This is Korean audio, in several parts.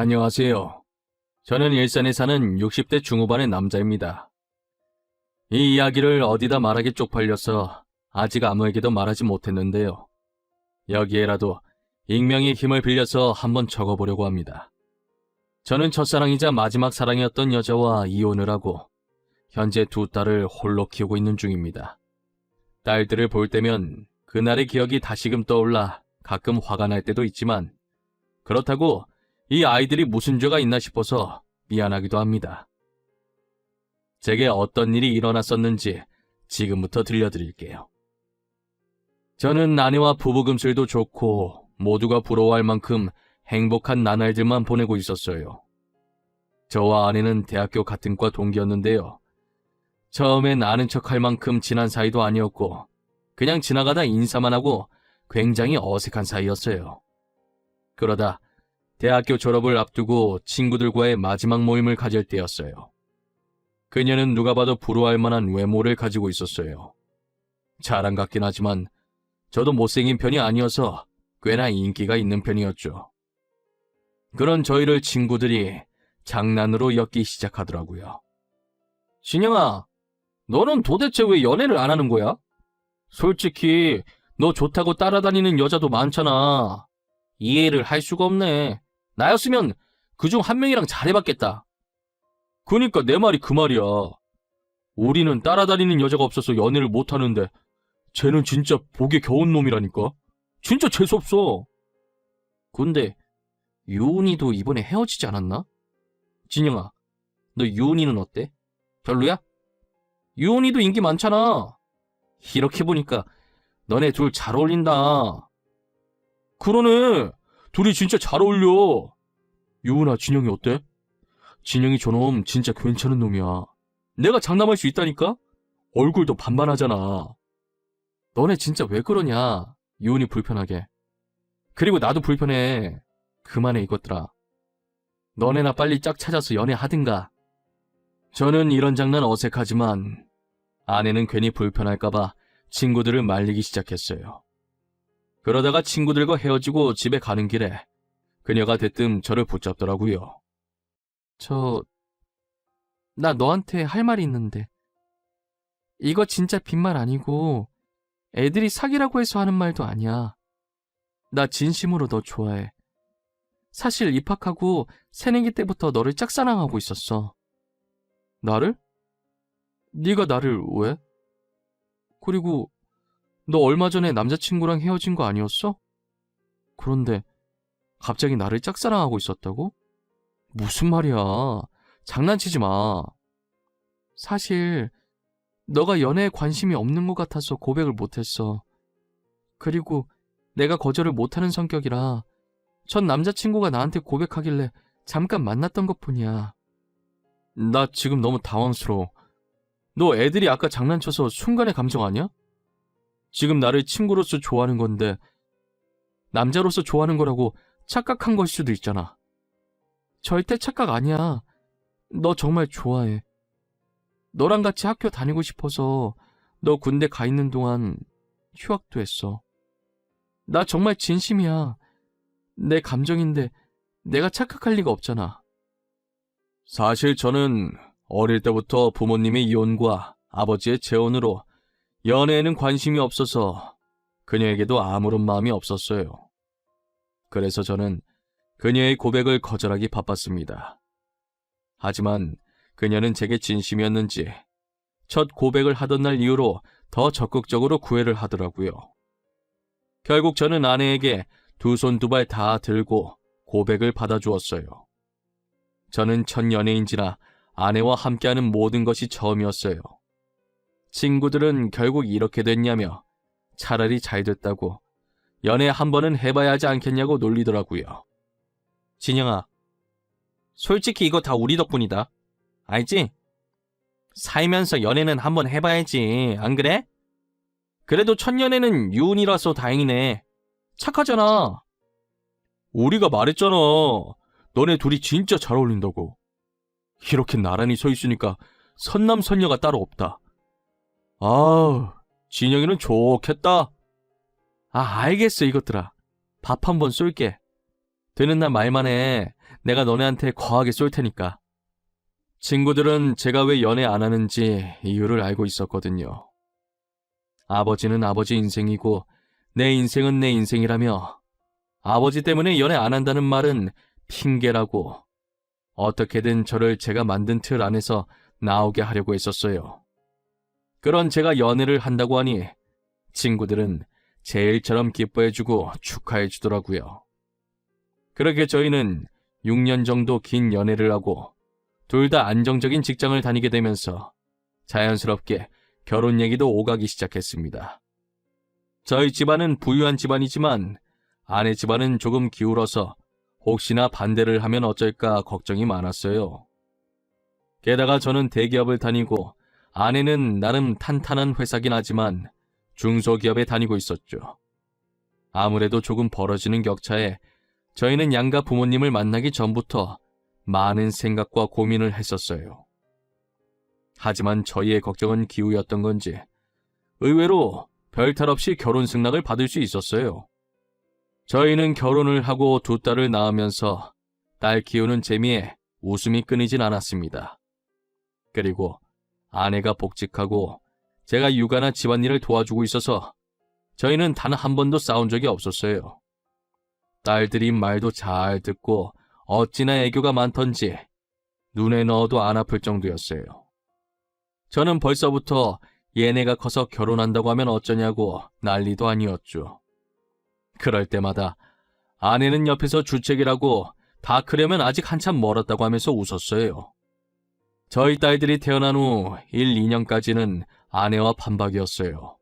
안녕하세요. 저는 일산에 사는 60대 중후반의 남자입니다. 이 이야기를 어디다 말하기 쪽팔려서 아직 아무에게도 말하지 못했는데요. 여기에라도 익명의 힘을 빌려서 한번 적어보려고 합니다. 저는 첫사랑이자 마지막 사랑이었던 여자와 이혼을 하고 현재 두 딸을 홀로 키우고 있는 중입니다. 딸들을 볼 때면 그날의 기억이 다시금 떠올라 가끔 화가 날 때도 있지만 그렇다고 이 아이들이 무슨 죄가 있나 싶어서 미안하기도 합니다. 제게 어떤 일이 일어났었는지 지금부터 들려드릴게요. 저는 아내와 부부금슬도 좋고 모두가 부러워할 만큼 행복한 나날들만 보내고 있었어요. 저와 아내는 대학교 같은 과 동기였는데요. 처음엔 아는 척할 만큼 친한 사이도 아니었고 그냥 지나가다 인사만 하고 굉장히 어색한 사이였어요. 그러다 대학교 졸업을 앞두고 친구들과의 마지막 모임을 가질 때였어요. 그녀는 누가 봐도 부러워할 만한 외모를 가지고 있었어요. 자랑 같긴 하지만 저도 못생긴 편이 아니어서 꽤나 인기가 있는 편이었죠. 그런 저희를 친구들이 장난으로 엮기 시작하더라고요. 진영아, 너는 도대체 왜 연애를 안 하는 거야? 솔직히 너 좋다고 따라다니는 여자도 많잖아. 이해를 할 수가 없네. 나였으면 그중 한 명이랑 잘해봤겠다. 그니까 내 말이 그 말이야. 우리는 따라다니는 여자가 없어서 연애를 못하는데 쟤는 진짜 복에 겨운 놈이라니까. 진짜 재수없어. 근데 유은이도 이번에 헤어지지 않았나? 진영아, 너 유은이는 어때? 별로야? 유은이도 인기 많잖아. 이렇게 보니까 너네 둘 잘 어울린다. 그러네. 둘이 진짜 잘 어울려. 유은아, 진영이 어때? 진영이 저놈 진짜 괜찮은 놈이야. 내가 장담할 수 있다니까? 얼굴도 반반하잖아. 너네 진짜 왜 그러냐? 유은이 불편하게. 그리고 나도 불편해. 그만해 이것들아. 너네나 빨리 짝 찾아서 연애하든가. 저는 이런 장난 어색하지만 아내는 괜히 불편할까봐 친구들을 말리기 시작했어요. 그러다가 친구들과 헤어지고 집에 가는 길에 그녀가 대뜸 저를 붙잡더라고요. 나 너한테 할 말이 있는데. 이거 진짜 빈말 아니고 애들이 사귀라고 해서 하는 말도 아니야. 나 진심으로 너 좋아해. 사실 입학하고 새내기 때부터 너를 짝사랑하고 있었어. 나를? 네가 나를 왜? 그리고 너 얼마 전에 남자친구랑 헤어진 거 아니었어? 그런데 갑자기 나를 짝사랑하고 있었다고? 무슨 말이야. 장난치지 마. 사실 너가 연애에 관심이 없는 것 같아서 고백을 못했어. 그리고 내가 거절을 못하는 성격이라 전 남자친구가 나한테 고백하길래 잠깐 만났던 것뿐이야. 나 지금 너무 당황스러워. 너 애들이 아까 장난쳐서 순간의 감정 아니야? 지금 나를 친구로서 좋아하는 건데 남자로서 좋아하는 거라고 착각한 걸 수도 있잖아. 절대 착각 아니야. 너 정말 좋아해. 너랑 같이 학교 다니고 싶어서 너 군대 가 있는 동안 휴학도 했어. 나 정말 진심이야. 내 감정인데 내가 착각할 리가 없잖아. 사실 저는 어릴 때부터 부모님의 이혼과 아버지의 재혼으로 연애에는 관심이 없어서 그녀에게도 아무런 마음이 없었어요. 그래서 저는 그녀의 고백을 거절하기 바빴습니다. 하지만 그녀는 제게 진심이었는지 첫 고백을 하던 날 이후로 더 적극적으로 구애를 하더라고요. 결국 저는 아내에게 두 손 두 발 다 들고 고백을 받아주었어요. 저는 첫 연애인지라 아내와 함께하는 모든 것이 처음이었어요. 친구들은 결국 이렇게 됐냐며 차라리 잘 됐다고 연애 한 번은 해봐야 하지 않겠냐고 놀리더라고요. 진영아, 솔직히 이거 다 우리 덕분이다. 알지? 살면서 연애는 한번 해봐야지, 안 그래? 그래도 첫 연애는 유은이라서 다행이네. 착하잖아. 우리가 말했잖아. 너네 둘이 진짜 잘 어울린다고. 이렇게 나란히 서 있으니까 선남선녀가 따로 없다. 아우, 진영이는 좋겠다. 알겠어 이것들아. 밥 한번 쏠게. 되는 날 말만 해. 내가 너네한테 거하게 쏠 테니까. 친구들은 제가 왜 연애 안 하는지 이유를 알고 있었거든요. 아버지는 아버지 인생이고 내 인생은 내 인생이라며 아버지 때문에 연애 안 한다는 말은 핑계라고 어떻게든 저를 제가 만든 틀 안에서 나오게 하려고 했었어요. 그런 제가 연애를 한다고 하니 친구들은 제 일처럼 기뻐해주고 축하해주더라고요. 그렇게 저희는 6년 정도 긴 연애를 하고 둘 다 안정적인 직장을 다니게 되면서 자연스럽게 결혼 얘기도 오가기 시작했습니다. 저희 집안은 부유한 집안이지만 아내 집안은 조금 기울어서 혹시나 반대를 하면 어쩔까 걱정이 많았어요. 게다가 저는 대기업을 다니고 아내는 나름 탄탄한 회사긴 하지만 중소기업에 다니고 있었죠. 아무래도 조금 벌어지는 격차에 저희는 양가 부모님을 만나기 전부터 많은 생각과 고민을 했었어요. 하지만 저희의 걱정은 기우였던 건지 의외로 별탈 없이 결혼 승낙을 받을 수 있었어요. 저희는 결혼을 하고 두 딸을 낳으면서 딸 키우는 재미에 웃음이 끊이진 않았습니다. 그리고 아내가 복직하고 제가 육아나 집안일을 도와주고 있어서 저희는 단 한 번도 싸운 적이 없었어요. 딸들이 말도 잘 듣고 어찌나 애교가 많던지 눈에 넣어도 안 아플 정도였어요. 저는 벌써부터 얘네가 커서 결혼한다고 하면 어쩌냐고 난리도 아니었죠. 그럴 때마다 아내는 옆에서 주책이라고 다 크려면 아직 한참 멀었다고 하면서 웃었어요. 저희 딸들이 태어난 후 1, 2년까지는 아내와 반박이었어요.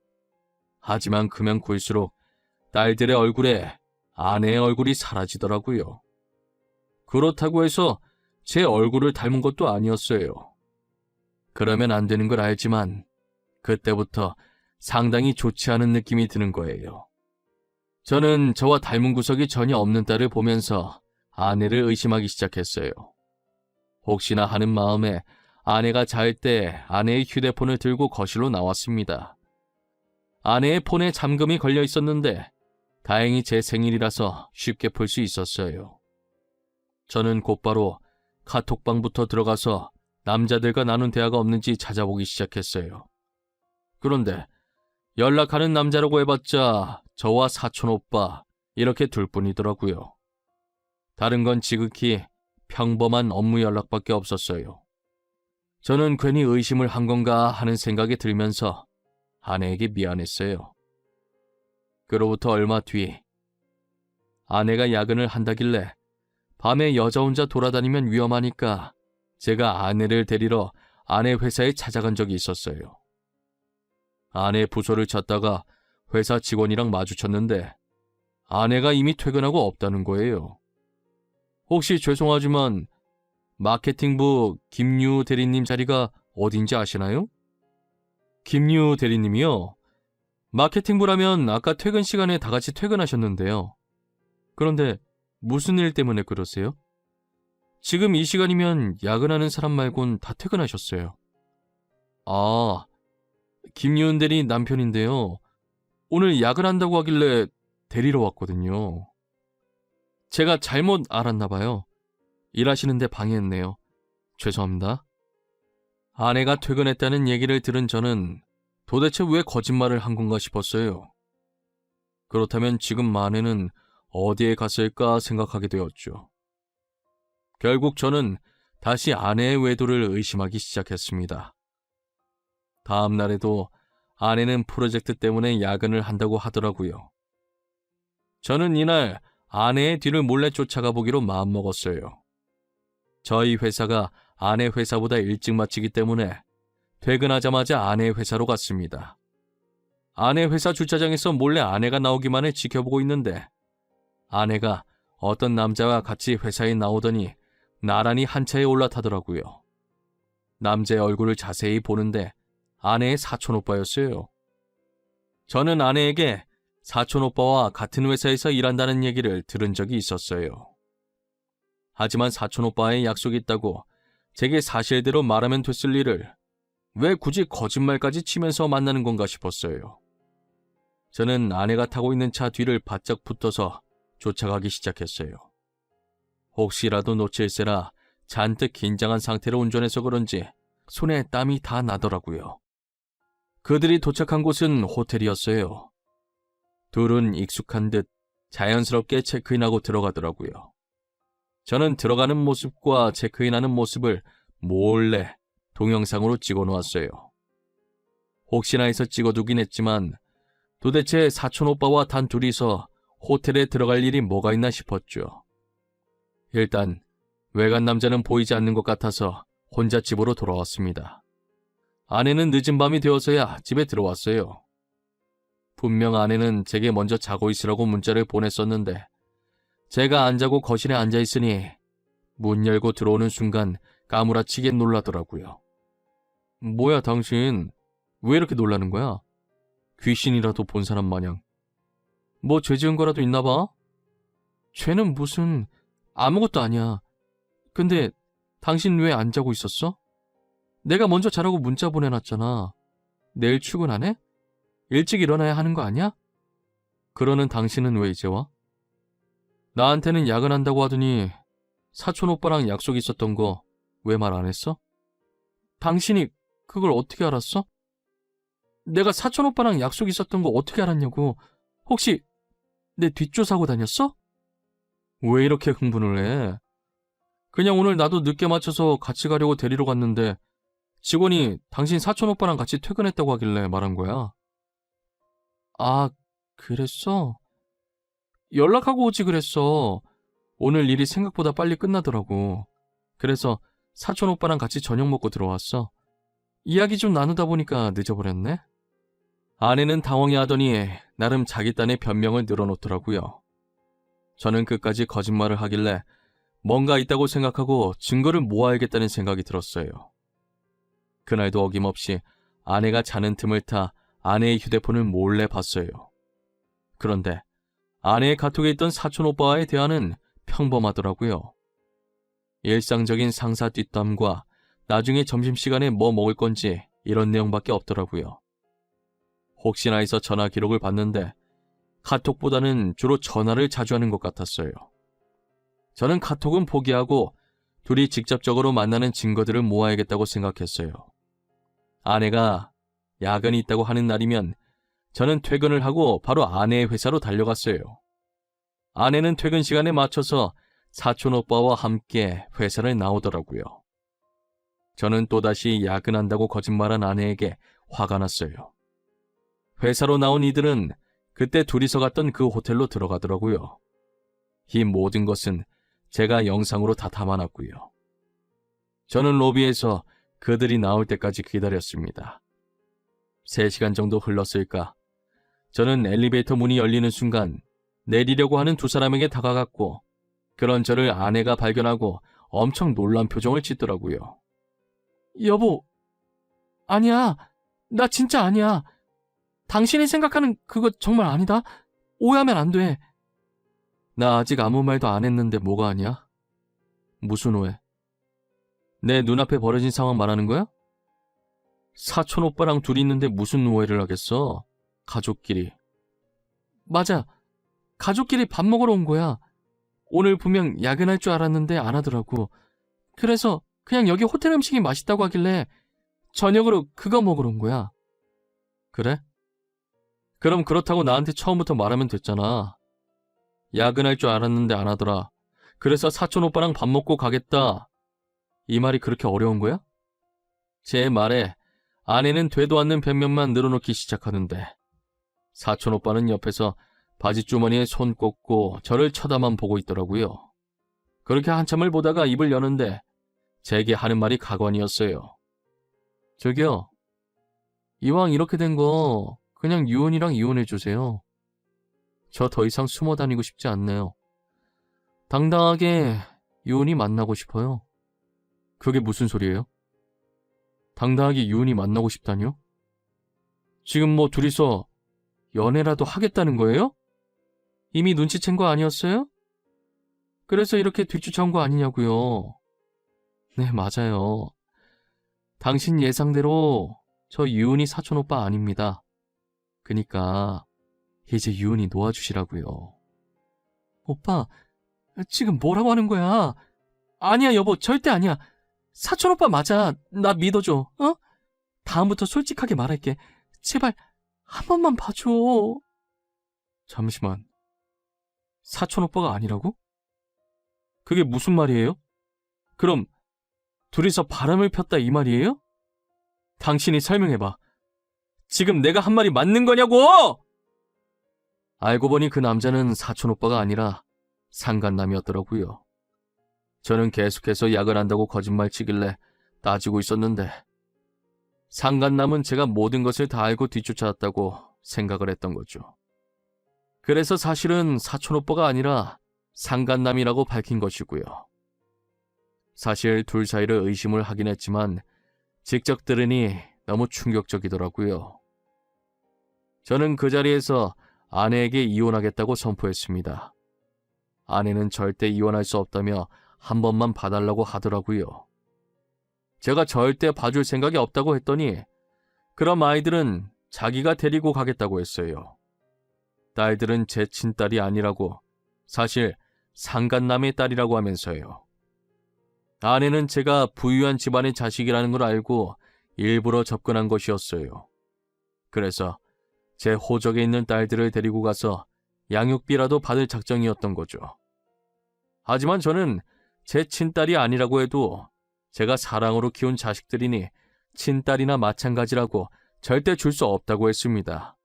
하지만 크면 클수록 딸들의 얼굴에 아내의 얼굴이 사라지더라고요. 그렇다고 해서 제 얼굴을 닮은 것도 아니었어요. 그러면 안 되는 걸 알지만 그때부터 상당히 좋지 않은 느낌이 드는 거예요. 저는 저와 닮은 구석이 전혀 없는 딸을 보면서 아내를 의심하기 시작했어요. 혹시나 하는 마음에 아내가 잘 때 아내의 휴대폰을 들고 거실로 나왔습니다. 아내의 폰에 잠금이 걸려 있었는데 다행히 제 생일이라서 쉽게 풀 수 있었어요. 저는 곧바로 카톡방부터 들어가서 남자들과 나눈 대화가 없는지 찾아보기 시작했어요. 그런데 연락하는 남자라고 해봤자 저와 사촌 오빠 이렇게 둘뿐이더라고요. 다른 건 지극히 평범한 업무 연락밖에 없었어요. 저는 괜히 의심을 한 건가 하는 생각이 들면서 아내에게 미안했어요. 그로부터 얼마 뒤 아내가 야근을 한다길래 밤에 여자 혼자 돌아다니면 위험하니까 제가 아내를 데리러 아내 회사에 찾아간 적이 있었어요. 아내 부서를 찾다가 회사 직원이랑 마주쳤는데 아내가 이미 퇴근하고 없다는 거예요. 혹시 죄송하지만 마케팅부 김유 대리님 자리가 어딘지 아시나요? 김유 대리님이요? 마케팅부라면 아까 퇴근 시간에 다 같이 퇴근하셨는데요. 그런데 무슨 일 때문에 그러세요? 지금 이 시간이면 야근하는 사람 말곤 다 퇴근하셨어요. 아, 김유은 대리 남편인데요. 오늘 야근한다고 하길래 데리러 왔거든요. 제가 잘못 알았나 봐요. 일하시는데 방해했네요. 죄송합니다. 아내가 퇴근했다는 얘기를 들은 저는 도대체 왜 거짓말을 한 건가 싶었어요. 그렇다면 지금 아내는 어디에 갔을까 생각하게 되었죠. 결국 저는 다시 아내의 외도를 의심하기 시작했습니다. 다음 날에도 아내는 프로젝트 때문에 야근을 한다고 하더라고요. 저는 이날 아내의 뒤를 몰래 쫓아가 보기로 마음먹었어요. 저희 회사가 아내 회사보다 일찍 마치기 때문에 퇴근하자마자 아내 회사로 갔습니다. 아내 회사 주차장에서 몰래 아내가 나오기만 해 지켜보고 있는데 아내가 어떤 남자와 같이 회사에 나오더니 나란히 한 차에 올라타더라고요. 남자의 얼굴을 자세히 보는데 아내의 사촌오빠였어요. 저는 아내에게 사촌오빠와 같은 회사에서 일한다는 얘기를 들은 적이 있었어요. 하지만 사촌오빠의 약속이 있다고 제게 사실대로 말하면 됐을 일을 왜 굳이 거짓말까지 치면서 만나는 건가 싶었어요. 저는 아내가 타고 있는 차 뒤를 바짝 붙어서 쫓아가기 시작했어요. 혹시라도 놓칠세라 잔뜩 긴장한 상태로 운전해서 그런지 손에 땀이 다 나더라고요. 그들이 도착한 곳은 호텔이었어요. 둘은 익숙한 듯 자연스럽게 체크인하고 들어가더라고요. 저는 들어가는 모습과 체크인하는 모습을 몰래 동영상으로 찍어놓았어요. 혹시나 해서 찍어두긴 했지만 도대체 사촌오빠와 단 둘이서 호텔에 들어갈 일이 뭐가 있나 싶었죠. 일단 외간 남자는 보이지 않는 것 같아서 혼자 집으로 돌아왔습니다. 아내는 늦은 밤이 되어서야 집에 들어왔어요. 분명 아내는 제게 먼저 자고 있으라고 문자를 보냈었는데 제가 안 자고 거실에 앉아 있으니 문 열고 들어오는 순간 까무라치게 놀라더라고요. 뭐야 당신, 왜 이렇게 놀라는 거야? 귀신이라도 본 사람 마냥. 뭐 죄 지은 거라도 있나 봐? 죄는 무슨, 아무것도 아니야. 근데 당신 왜 안 자고 있었어? 내가 먼저 자라고 문자 보내놨잖아. 내일 출근 안 해? 일찍 일어나야 하는 거 아니야? 그러는 당신은 왜 이제 와? 나한테는 야근한다고 하더니 사촌 오빠랑 약속 있었던 거 왜 말 안 했어? 당신이 그걸 어떻게 알았어? 내가 사촌 오빠랑 약속 있었던 거 어떻게 알았냐고. 혹시 내 뒷조사하고 다녔어? 왜 이렇게 흥분을 해? 그냥 오늘 나도 늦게 맞춰서 같이 가려고 데리러 갔는데 직원이 당신 사촌 오빠랑 같이 퇴근했다고 하길래 말한 거야. 아, 그랬어? 연락하고 오지 그랬어. 오늘 일이 생각보다 빨리 끝나더라고. 그래서 사촌 오빠랑 같이 저녁 먹고 들어왔어. 이야기 좀 나누다 보니까 늦어버렸네. 아내는 당황해하더니 나름 자기 딴의 변명을 늘어놓더라고요. 저는 끝까지 거짓말을 하길래 뭔가 있다고 생각하고 증거를 모아야겠다는 생각이 들었어요. 그날도 어김없이 아내가 자는 틈을 타 아내의 휴대폰을 몰래 봤어요. 그런데 아내의 카톡에 있던 사촌 오빠와의 대화는 평범하더라고요. 일상적인 상사 뒷담과 나중에 점심시간에 뭐 먹을 건지 이런 내용밖에 없더라고요. 혹시나 해서 전화 기록을 봤는데 카톡보다는 주로 전화를 자주 하는 것 같았어요. 저는 카톡은 포기하고 둘이 직접적으로 만나는 증거들을 모아야겠다고 생각했어요. 아내가 야근이 있다고 하는 날이면 저는 퇴근을 하고 바로 아내의 회사로 달려갔어요. 아내는 퇴근 시간에 맞춰서 사촌 오빠와 함께 회사를 나오더라고요. 저는 또다시 야근한다고 거짓말한 아내에게 화가 났어요. 회사로 나온 이들은 그때 둘이서 갔던 그 호텔로 들어가더라고요. 이 모든 것은 제가 영상으로 다 담아놨고요. 저는 로비에서 그들이 나올 때까지 기다렸습니다. 3시간 정도 흘렀을까? 저는 엘리베이터 문이 열리는 순간 내리려고 하는 두 사람에게 다가갔고 그런 저를 아내가 발견하고 엄청 놀란 표정을 짓더라고요. 여보, 아니야. 나 진짜 아니야. 당신이 생각하는 그거 정말 아니다. 오해하면 안 돼. 나 아직 아무 말도 안 했는데 뭐가 아니야? 무슨 오해? 내 눈앞에 벌어진 상황 말하는 거야? 사촌 오빠랑 둘이 있는데 무슨 오해를 하겠어? 가족끼리. 맞아. 가족끼리 밥 먹으러 온 거야. 오늘 분명 야근할 줄 알았는데 안 하더라고. 그래서 그냥 여기 호텔 음식이 맛있다고 하길래 저녁으로 그거 먹으러 온 거야. 그래? 그럼 그렇다고 나한테 처음부터 말하면 됐잖아. 야근할 줄 알았는데 안 하더라. 그래서 사촌 오빠랑 밥 먹고 가겠다. 이 말이 그렇게 어려운 거야? 제 말에 아내는 되도 않는 변명만 늘어놓기 시작하는데 사촌 오빠는 옆에서 바지주머니에 손 꽂고 저를 쳐다만 보고 있더라고요. 그렇게 한참을 보다가 입을 여는데 제게 하는 말이 가관이었어요. 저기요, 이왕 이렇게 된 거 그냥 유은이랑 이혼해주세요. 저 더 이상 숨어 다니고 싶지 않네요. 당당하게 유은이 만나고 싶어요. 그게 무슨 소리예요? 당당하게 유은이 만나고 싶다니요? 지금 뭐 둘이서 연애라도 하겠다는 거예요? 이미 눈치챈 거 아니었어요? 그래서 이렇게 뒷주차한 거 아니냐고요. 네, 맞아요. 당신 예상대로 저 유은이 사촌 오빠 아닙니다. 그니까 이제 유은이 놓아주시라고요. 오빠, 지금 뭐라고 하는 거야? 아니야, 여보, 절대 아니야. 사촌 오빠 맞아. 나 믿어줘, 어? 다음부터 솔직하게 말할게. 제발, 한 번만 봐줘. 잠시만. 사촌 오빠가 아니라고? 그게 무슨 말이에요? 그럼, 둘이서 바람을 폈다 이 말이에요? 당신이 설명해봐. 지금 내가 한 말이 맞는 거냐고! 알고 보니 그 남자는 사촌 오빠가 아니라 상간남이었더라고요. 저는 계속해서 약을 한다고 거짓말 치길래 따지고 있었는데 상간남은 제가 모든 것을 다 알고 뒤쫓아왔다고 생각을 했던 거죠. 그래서 사실은 사촌 오빠가 아니라 상간남이라고 밝힌 것이고요. 사실 둘 사이를 의심을 하긴 했지만 직접 들으니 너무 충격적이더라고요. 저는 그 자리에서 아내에게 이혼하겠다고 선포했습니다. 아내는 절대 이혼할 수 없다며 한 번만 봐달라고 하더라고요. 제가 절대 봐줄 생각이 없다고 했더니 그럼 아이들은 자기가 데리고 가겠다고 했어요. 딸들은 제 친딸이 아니라고, 사실 상간남의 딸이라고 하면서요. 아내는 제가 부유한 집안의 자식이라는 걸 알고 일부러 접근한 것이었어요. 그래서 제 호적에 있는 딸들을 데리고 가서 양육비라도 받을 작정이었던 거죠. 하지만 저는 제 친딸이 아니라고 해도 제가 사랑으로 키운 자식들이니 친딸이나 마찬가지라고 절대 줄 수 없다고 했습니다.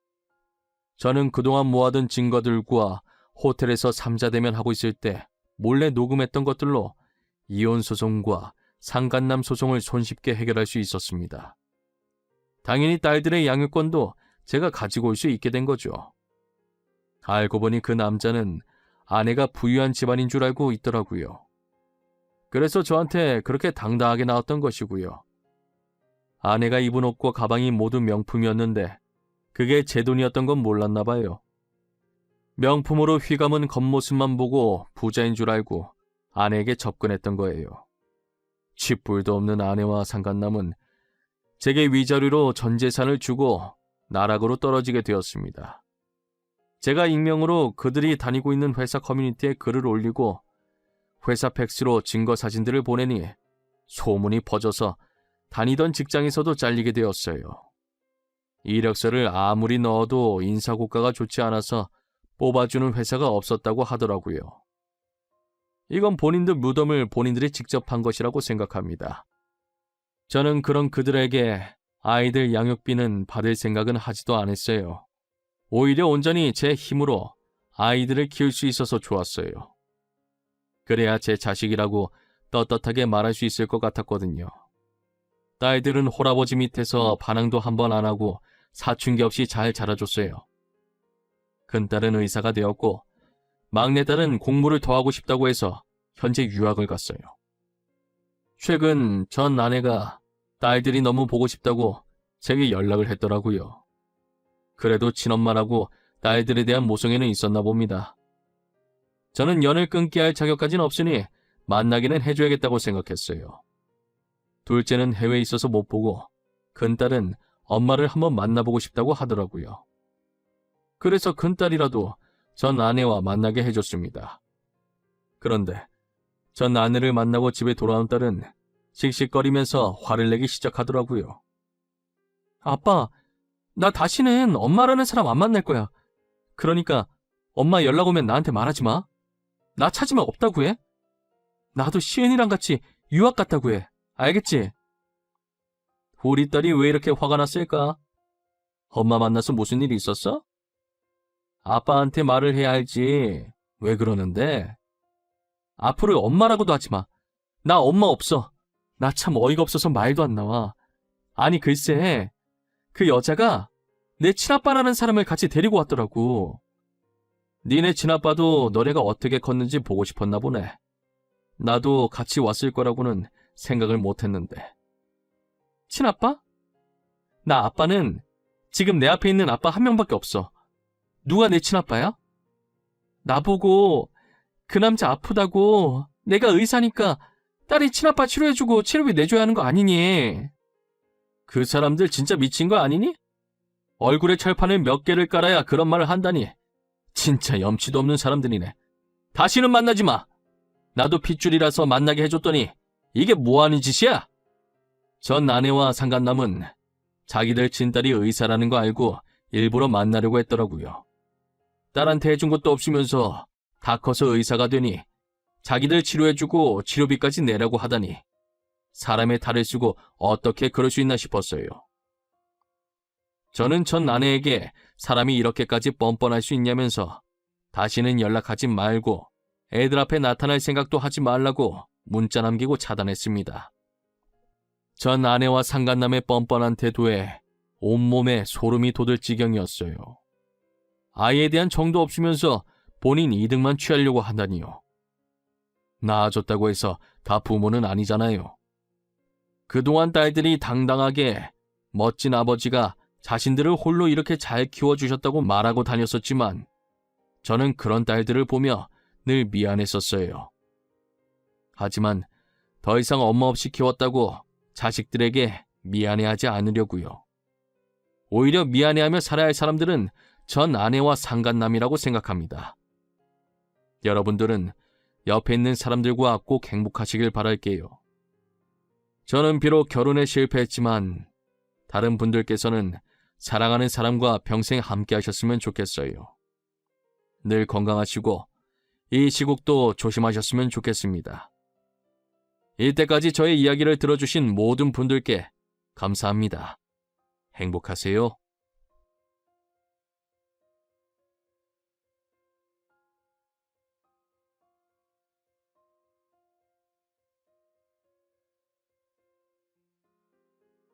저는 그동안 모아둔 증거들과 호텔에서 삼자대면 하고 있을 때 몰래 녹음했던 것들로 이혼 소송과 상간남 소송을 손쉽게 해결할 수 있었습니다. 당연히 딸들의 양육권도 제가 가지고 올 수 있게 된 거죠. 알고 보니 그 남자는 아내가 부유한 집안인 줄 알고 있더라고요. 그래서 저한테 그렇게 당당하게 나왔던 것이고요. 아내가 입은 옷과 가방이 모두 명품이었는데 그게 제 돈이었던 건 몰랐나 봐요. 명품으로 휘감은 겉모습만 보고 부자인 줄 알고 아내에게 접근했던 거예요. 쥐뿔도 없는 아내와 상간남은 제게 위자료로 전 재산을 주고 나락으로 떨어지게 되었습니다. 제가 익명으로 그들이 다니고 있는 회사 커뮤니티에 글을 올리고 회사 팩스로 증거 사진들을 보내니 소문이 퍼져서 다니던 직장에서도 잘리게 되었어요. 이력서를 아무리 넣어도 인사고과가 좋지 않아서 뽑아주는 회사가 없었다고 하더라고요. 이건 본인들 무덤을 본인들이 직접 한 것이라고 생각합니다. 저는 그런 그들에게 아이들 양육비는 받을 생각은 하지도 않았어요. 오히려 온전히 제 힘으로 아이들을 키울 수 있어서 좋았어요. 그래야 제 자식이라고 떳떳하게 말할 수 있을 것 같았거든요. 딸들은 홀아버지 밑에서 반항도 한 번 안 하고 사춘기 없이 잘 자라줬어요. 큰딸은 의사가 되었고 막내딸은 공부를 더 하고 싶다고 해서 현재 유학을 갔어요. 최근 전 아내가 딸들이 너무 보고 싶다고 제게 연락을 했더라고요. 그래도 친엄마라고 딸들에 대한 모성애는 있었나 봅니다. 저는 연을 끊게 할 자격까지는 없으니 만나기는 해줘야겠다고 생각했어요. 둘째는 해외에 있어서 못 보고 큰딸은 엄마를 한번 만나보고 싶다고 하더라고요. 그래서 큰딸이라도 전 아내와 만나게 해줬습니다. 그런데 전 아내를 만나고 집에 돌아온 딸은 씩씩거리면서 화를 내기 시작하더라고요. 아빠, 나 다시는 엄마라는 사람 안 만날 거야. 그러니까 엄마 연락 오면 나한테 말하지 마. 나 찾으면 없다고 해. 나도 시은이랑 같이 유학 갔다고 해. 알겠지? 우리 딸이 왜 이렇게 화가 났을까? 엄마 만나서 무슨 일이 있었어? 아빠한테 말을 해야 알지. 왜 그러는데? 앞으로 엄마라고도 하지 마. 나 엄마 없어. 나 참 어이가 없어서 말도 안 나와. 아니 글쎄, 그 여자가 내 친아빠라는 사람을 같이 데리고 왔더라고. 니네 친아빠도 너네가 어떻게 컸는지 보고 싶었나 보네. 나도 같이 왔을 거라고는 생각을 못했는데. 친아빠? 나 아빠는 지금 내 앞에 있는 아빠 한 명밖에 없어. 누가 내 친아빠야? 나보고 그 남자 아프다고 내가 의사니까 딸이 친아빠 치료해주고 치료비 내줘야 하는 거 아니니? 그 사람들 진짜 미친 거 아니니? 얼굴에 철판을 몇 개를 깔아야 그런 말을 한다니. 진짜 염치도 없는 사람들이네. 다시는 만나지 마. 나도 핏줄이라서 만나게 해줬더니 이게 뭐하는 짓이야? 전 아내와 상간남은 자기들 친딸이 의사라는 거 알고 일부러 만나려고 했더라고요. 딸한테 해준 것도 없으면서 다 커서 의사가 되니 자기들 치료해주고 치료비까지 내라고 하다니 사람의 탈을 쓰고 어떻게 그럴 수 있나 싶었어요. 저는 전 아내에게 사람이 이렇게까지 뻔뻔할 수 있냐면서 다시는 연락하지 말고 애들 앞에 나타날 생각도 하지 말라고 문자 남기고 차단했습니다. 전 아내와 상간남의 뻔뻔한 태도에 온몸에 소름이 돋을 지경이었어요. 아이에 대한 정도 없으면서 본인 이득만 취하려고 한다니요. 낳아줬다고 해서 다 부모는 아니잖아요. 그동안 딸들이 당당하게 멋진 아버지가 자신들을 홀로 이렇게 잘 키워주셨다고 말하고 다녔었지만 저는 그런 딸들을 보며 늘 미안했었어요. 하지만 더 이상 엄마 없이 키웠다고 자식들에게 미안해하지 않으려고요. 오히려 미안해하며 살아야 할 사람들은 전 아내와 상간남이라고 생각합니다. 여러분들은 옆에 있는 사람들과 꼭 행복하시길 바랄게요. 저는 비록 결혼에 실패했지만 다른 분들께서는 사랑하는 사람과 평생 함께 하셨으면 좋겠어요. 늘 건강하시고 이 시국도 조심하셨으면 좋겠습니다. 이때까지 저의 이야기를 들어주신 모든 분들께 감사합니다. 행복하세요.